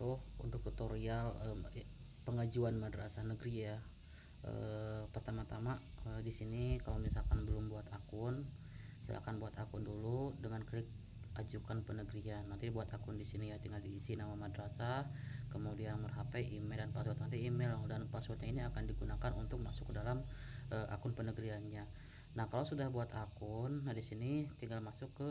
wabarakatuh. Untuk tutorial pengajuan madrasah negeri ya. Pertama-tama di sini kalau misalkan belum buat akun, silahkan buat akun dulu dengan klik ajukan penegrian. Nanti buat akun di sini ya, tinggal diisi nama madrasah, kemudian nomor HP, email dan password. Nanti email dan passwordnya ini akan digunakan untuk masuk ke dalam akun penegriannya. Nah, kalau sudah buat akun, nah di sini tinggal masuk ke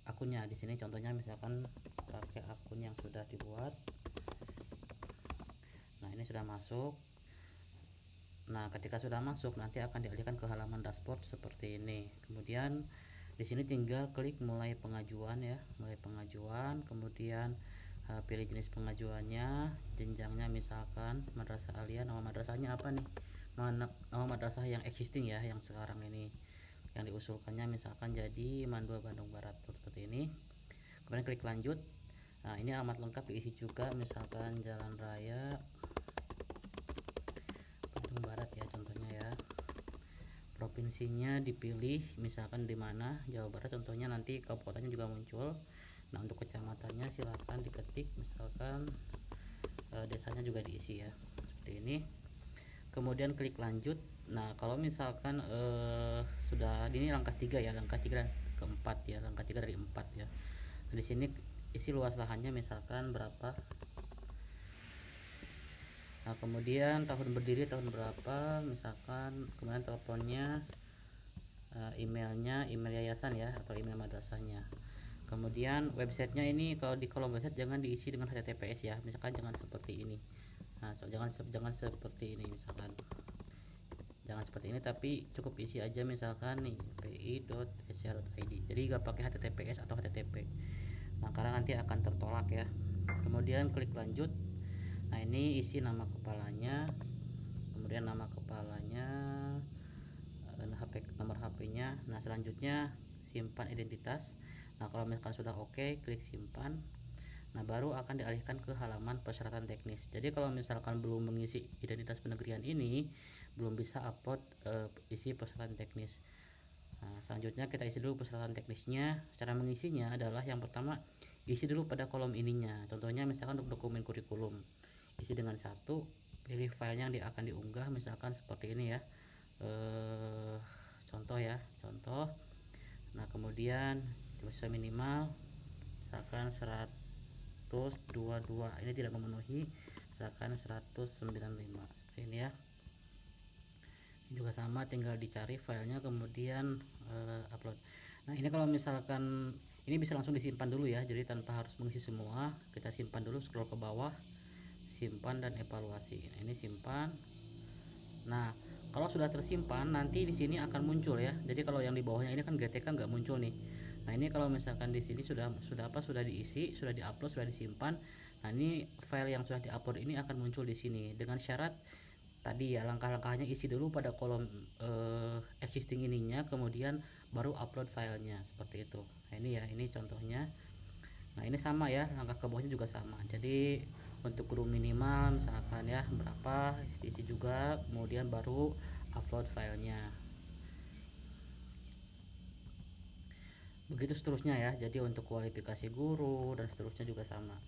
akunnya. Di sini contohnya misalkan pakai akun yang sudah dibuat. Nah, ini sudah masuk. Nah, ketika sudah masuk nanti akan dialihkan ke halaman dashboard seperti ini. Kemudian di sini tinggal klik mulai pengajuan ya, mulai pengajuan, kemudian pilih jenis pengajuannya, jenjangnya misalkan madrasah aliyah, nama madrasahnya apa nih? Nama madrasah yang existing ya, yang sekarang ini yang diusulkannya misalkan jadi Mandua Bandung Barat seperti ini. Kemudian klik lanjut. Nah, ini alamat lengkap diisi juga, misalkan Jalan Raya Bandung Barat ya contohnya ya. Provinsinya dipilih misalkan di mana, Jawa Barat contohnya, nanti kabupatennya juga muncul. Nah, untuk kecamatannya silahkan diketik, misalkan desanya juga diisi ya seperti ini. Kemudian klik lanjut. Nah, kalau misalkan sudah ini langkah 3 ya, langkah 3 dan keempat ya, langkah 3 dari 4 ya. Nah, di sini isi luas lahannya misalkan berapa. Nah, kemudian tahun berdiri tahun berapa misalkan, kemudian teleponnya, emailnya, email yayasan ya atau email madrasahnya. Kemudian websitenya ini, kalau di kolom website jangan diisi dengan https ya, misalkan jangan seperti ini. Nah, jangan seperti ini, misalkan jangan seperti ini, tapi cukup isi aja misalkan nih pi.sc.id. jadi gak pakai https atau http. Nah, karena nanti akan tertolak ya. Kemudian klik lanjut. Nah, ini isi nama kepalanya, kemudian nama kepalanya, nomor HP-nya. Nah, selanjutnya simpan identitas. Nah, kalau misalkan sudah oke, klik simpan. Nah, baru akan dialihkan ke halaman persyaratan teknis. Jadi kalau misalkan belum mengisi identitas penegrian ini, belum bisa upload isi persyaratan teknis. Nah, selanjutnya kita isi dulu persyaratan teknisnya. Cara mengisinya adalah yang pertama, isi dulu pada kolom ininya. Contohnya misalkan untuk dokumen kurikulum, isi dengan satu, pilih filenya yang akan diunggah, misalkan seperti ini ya. Contoh ya, contoh. Nah, kemudian siswa minimal misalkan 122, ini tidak memenuhi, misalkan 195 seperti ini ya. Ini juga sama, tinggal dicari filenya kemudian upload. Nah, ini kalau misalkan ini bisa langsung disimpan dulu ya, jadi tanpa harus mengisi semua. Kita simpan dulu, scroll ke bawah, simpan dan evaluasi. Nah, ini simpan. Nah, kalau sudah tersimpan nanti di sini akan muncul ya. Jadi kalau yang di bawahnya ini kan GTK nggak muncul nih. Nah, ini kalau misalkan di sini sudah diisi, sudah diupload, sudah disimpan. Nah, ini file yang sudah diupload ini akan muncul di sini dengan syarat tadi ya, langkah-langkahnya isi dulu pada kolom existing ininya, kemudian baru upload filenya seperti itu. Nah, ini ya, ini contohnya. Nah, ini sama ya, langkah ke bawahnya juga sama. Jadi untuk guru minimal misalkan ya berapa, diisi juga, kemudian baru upload filenya. Begitu seterusnya ya. Jadi untuk kualifikasi guru dan seterusnya juga sama.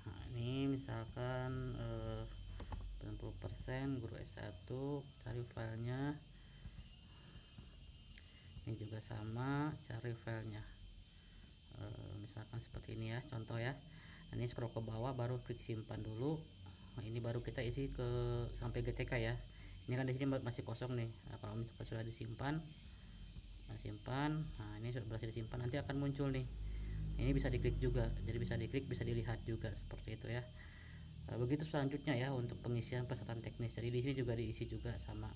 Nah, ini misalkan 90% guru S1, cari filenya. Ini juga sama, cari filenya. Misalkan seperti ini ya, contoh ya. Nah, ini scroll ke bawah, baru klik simpan dulu. Nah, ini baru kita isi ke sampai GTK ya. Ini kan di sini masih kosong nih. Nah, kalau misalkan sudah disimpan, nah, simpan. Nah, ini sudah berhasil disimpan, nanti akan muncul nih. Ini bisa diklik juga, jadi bisa diklik, bisa dilihat juga seperti itu ya. Begitu selanjutnya ya untuk pengisian persyaratan teknis. Jadi di sini juga diisi juga sama.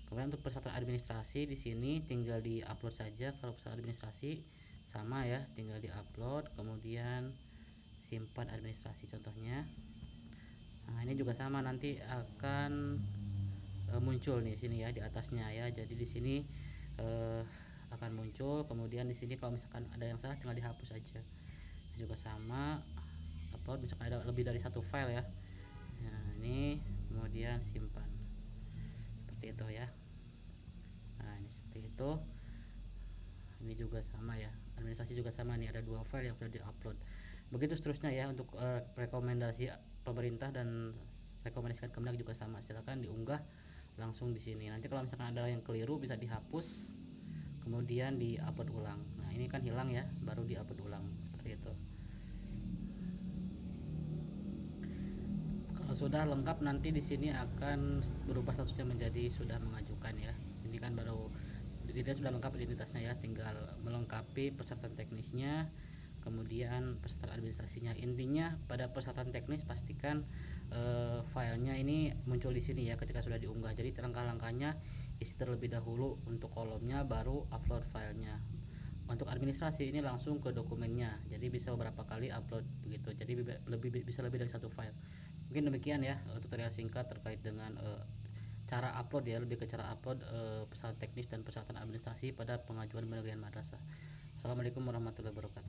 Kemudian untuk persyaratan administrasi di sini tinggal diupload saja. Kalau persyaratan administrasi sama ya, tinggal diupload, kemudian simpan administrasi contohnya. Nah, ini juga sama, nanti akan muncul nih sini ya di atasnya ya. Jadi di sini akan muncul. Kemudian di sini kalau misalkan ada yang salah tinggal dihapus aja. Ini juga sama, upload misalkan ada lebih dari satu file ya. Nah, ini kemudian simpan seperti itu ya. Nah, ini seperti itu. Ini juga sama ya, administrasi juga sama nih, ada dua file yang sudah diupload. Begitu seterusnya ya untuk rekomendasi pemerintah dan rekomendasikan Kemenag juga sama, silakan diunggah langsung di sini. Nanti kalau misalkan ada yang keliru bisa dihapus kemudian di-upload ulang. Nah, ini kan hilang ya, baru di-upload ulang seperti itu. Kalau sudah lengkap nanti di sini akan berubah statusnya menjadi sudah mengajukan ya. Ini kan baru identitas sudah lengkap identitasnya ya, tinggal melengkapi persyaratan teknisnya, kemudian persyaratan administrasinya. Intinya pada persyaratan teknis pastikan filenya ini muncul di sini ya ketika sudah diunggah. Jadi langkah-langkahnya isi terlebih dahulu untuk kolomnya, baru upload filenya. Untuk administrasi ini langsung ke dokumennya, jadi bisa beberapa kali upload begitu, jadi bisa lebih dari satu file. Mungkin demikian ya tutorial singkat terkait dengan cara upload ya, lebih ke cara upload persyaratan teknis dan persyaratan administrasi pada pengajuan penerimaan madrasah. Assalamualaikum warahmatullahi wabarakatuh.